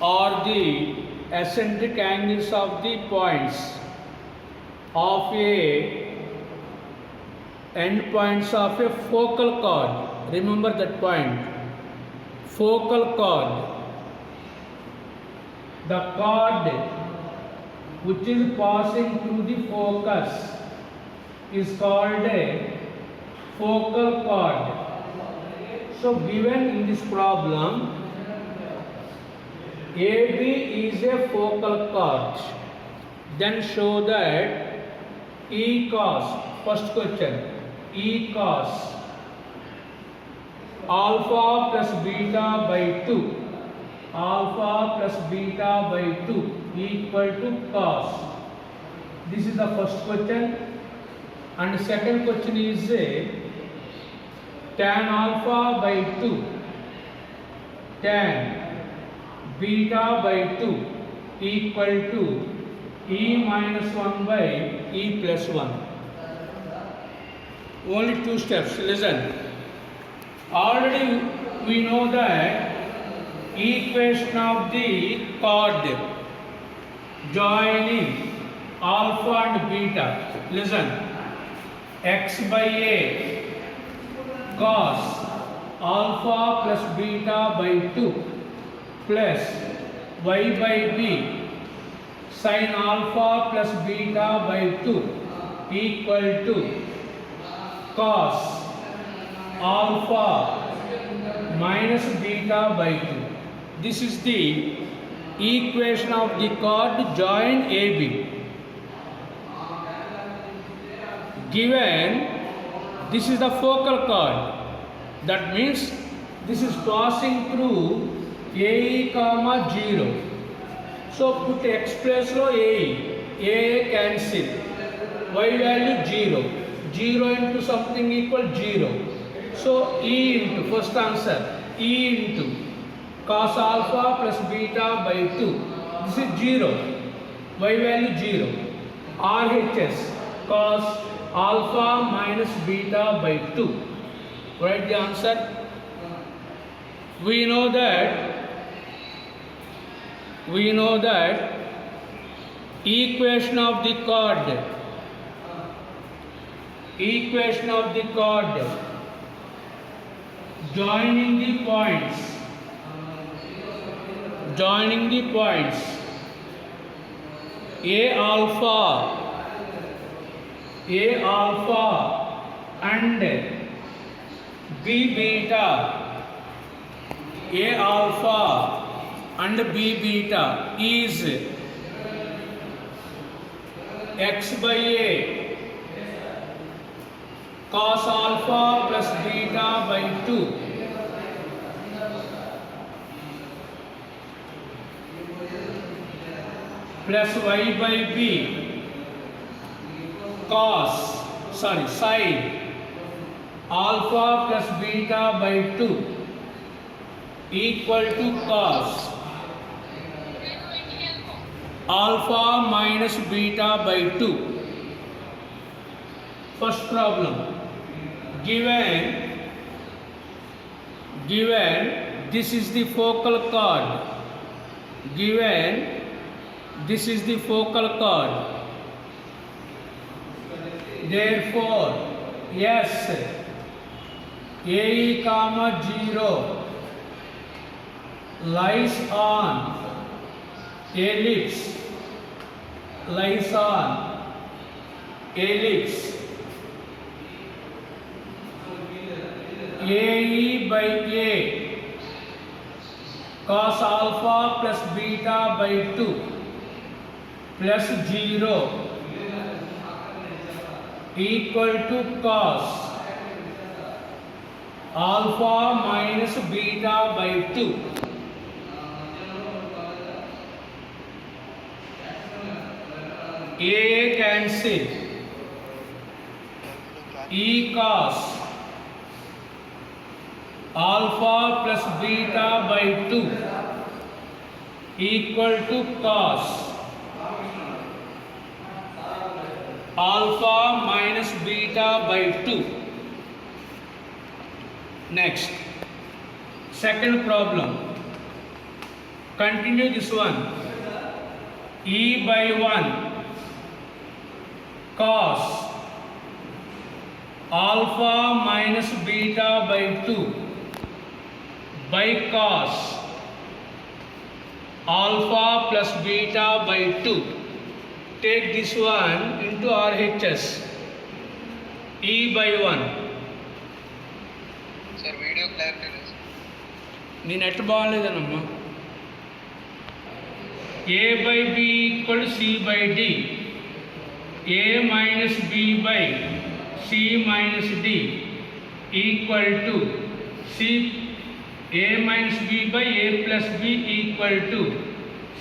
are the eccentric angles of the points of a endpoints of a focal chord. Remember that point. Focal chord. The chord which is passing through the focus is called a focal chord. So given in this problem, AB is a focal chord. Then show that E cos, first question, E cos alpha plus beta by 2, alpha plus beta by 2 equal to cos. This is the first question. And second question is tan alpha by 2, tan beta by 2 equal to E minus 1 by E plus 1. Only two steps. Listen. Already we know that equation of the chord joining alpha and beta. Listen. X by A cos alpha plus beta by 2 plus y by B sin alpha plus beta by 2 equal to cos alpha minus beta by 2. This is the equation of the chord join AB. Given this is the focal chord, that means this is passing through AE comma 0. So put x place lo A cancel, y value 0, 0 into something equal 0. So E into, first answer, E into cos alpha plus beta by 2. This is 0, y value 0. RHS cos alpha minus beta by 2. Write the answer. We know that equation of the chord joining the points A alpha and B beta, A alpha and B beta is X by A cos alpha plus beta by 2 plus y by B sin alpha plus beta by 2 equal to cos alpha minus beta by 2. First problem. Given this is the focal chord, therefore yes, AE comma 0 lies on ellipse, AE by A cos alpha plus beta by 2 plus 0 equal to cos alpha minus beta by 2. A cancel, E cos alpha plus beta by 2 equal to cos alpha minus beta by 2. Next, second problem. Continue this one. E by 1 cos alpha minus beta by 2 by cos alpha plus beta by 2. Take this one into RHS. E by 1. Sir, video clarity is. నీ net బాగాలేదనమ్మా. A by B equal to C by D. A minus B by C minus D equal to C. A minus B by A plus B equal to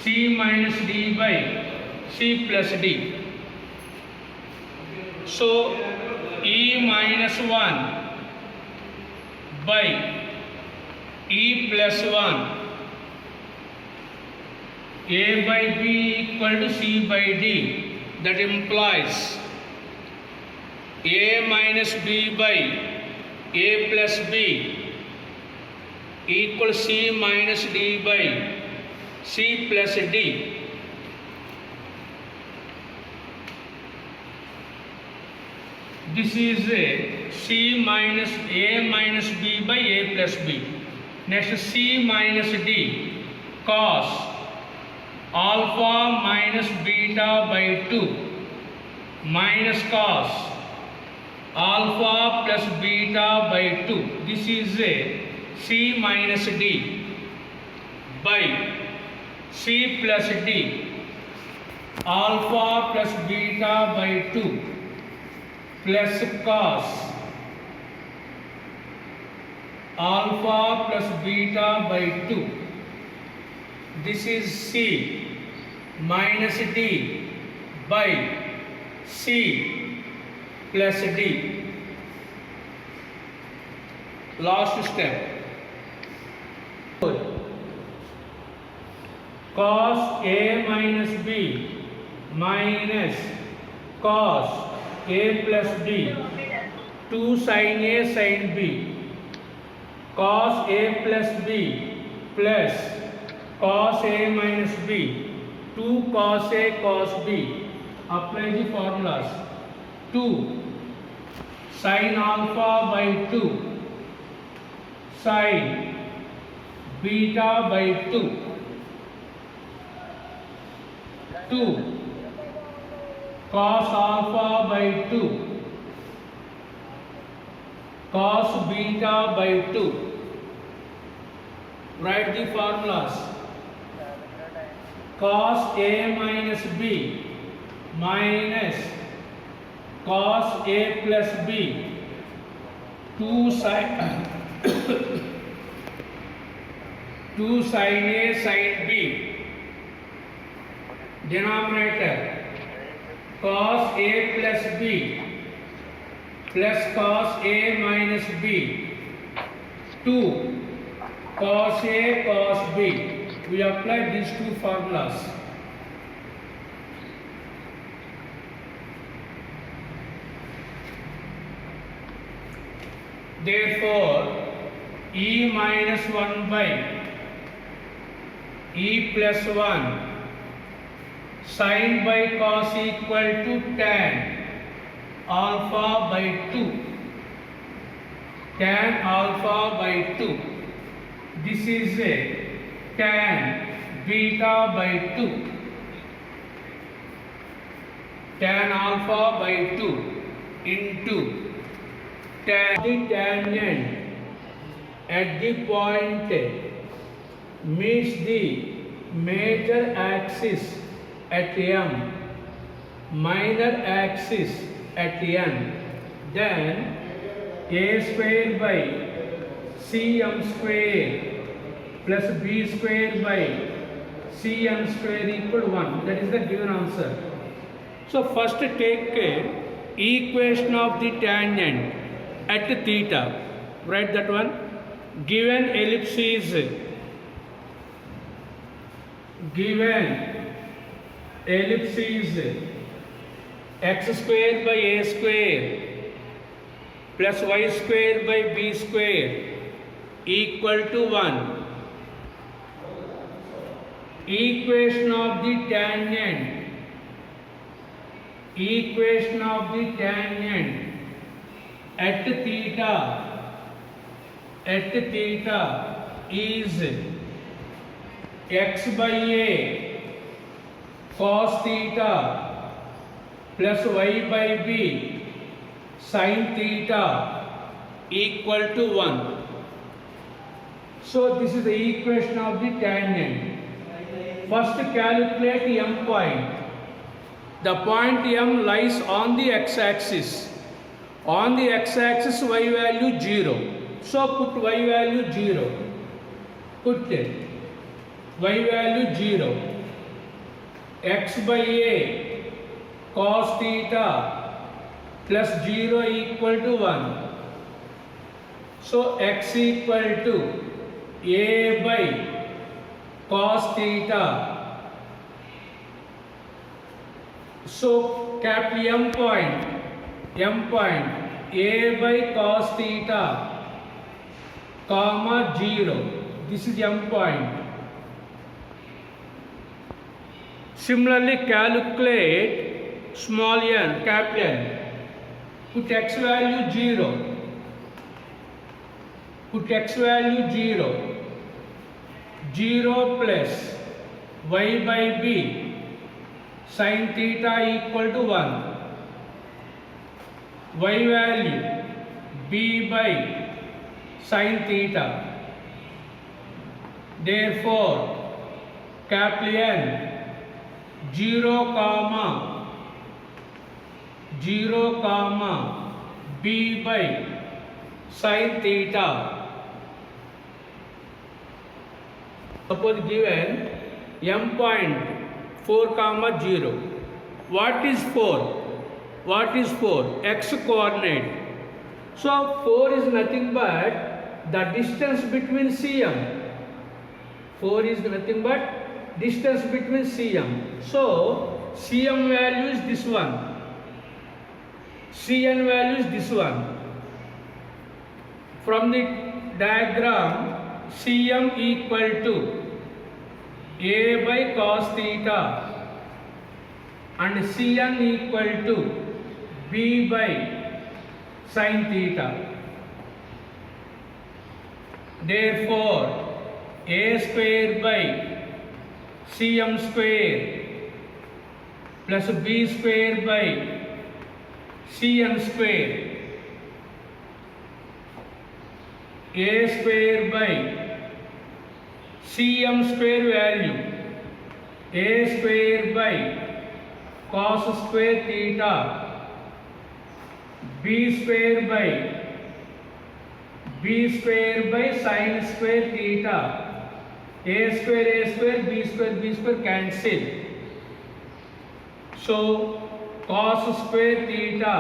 C minus D by C plus D. So E minus 1 by E plus 1, A by B equal to C by D. That implies A minus B by A plus B equal C minus D by C plus D. This is a C minus A minus B by A plus B. Next C minus D cos alpha minus beta by 2 minus cos alpha plus beta by 2. This is a C minus D by C plus D alpha plus beta by 2 plus cos alpha plus beta by 2. This is C minus D by C plus D. Last step. Cos A minus B minus cos A plus B 2 sin A sin B cos A plus B plus cos A minus B 2 cos A cos B. Apply the formulas. 2 sin alpha by 2 sin beta by 2 2 cos alpha by 2 cos beta by 2. Write the formulas. Cos A minus B minus cos A plus B 2 sin 2 sin A sin B. Denominator cos A plus B plus cos A minus B 2 cos A cos B. We apply these two formulas. Therefore, E minus 1 by E plus 1 sin by cos equal to tan alpha by 2. Tan alpha by 2. This is a tan beta by 2. Tan alpha by 2 into tan the tangent at the point meets the major axis at M, minor axis at N, then A square by CM square plus B square by CM square equal to 1. That is the given answer. So first take equation of the tangent at theta. Write that one. Given ellipse is x square by a square plus y square by b square equal to 1. equation of the tangent at theta is x by a cos theta plus y by b sin theta equal to 1. So this is the equation of the tangent. First calculate m point. The point m lies on the x-axis. On the x-axis y value 0. So put y value 0. Put it. Y value 0. X by a cos theta plus 0 equal to 1. So x equal to a by cos theta. So capital M point a by cos theta comma 0. This is M point. Similarly calculate small n, capital N. Put x value 0. Put x value 0. 0 plus y by b sin theta equal to 1. Y value b by sin theta. Therefore capital N 0 comma b by sin theta. Suppose given m point 4 comma 0. What is 4? What is 4? X coordinate. So 4 is nothing but the distance between CM. 4 is nothing but distance between CM. So CM value is this one. CN value is this one. From the diagram, CM equal to a by cos theta and CN equal to b by sin theta. Therefore a square by CM square plus b square by CN square, a square by CM square value, a square by cos square theta, b square by sin square theta, a square, b square cancel. So cos square theta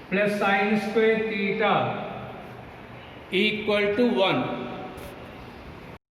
plus sin square theta equal to 1.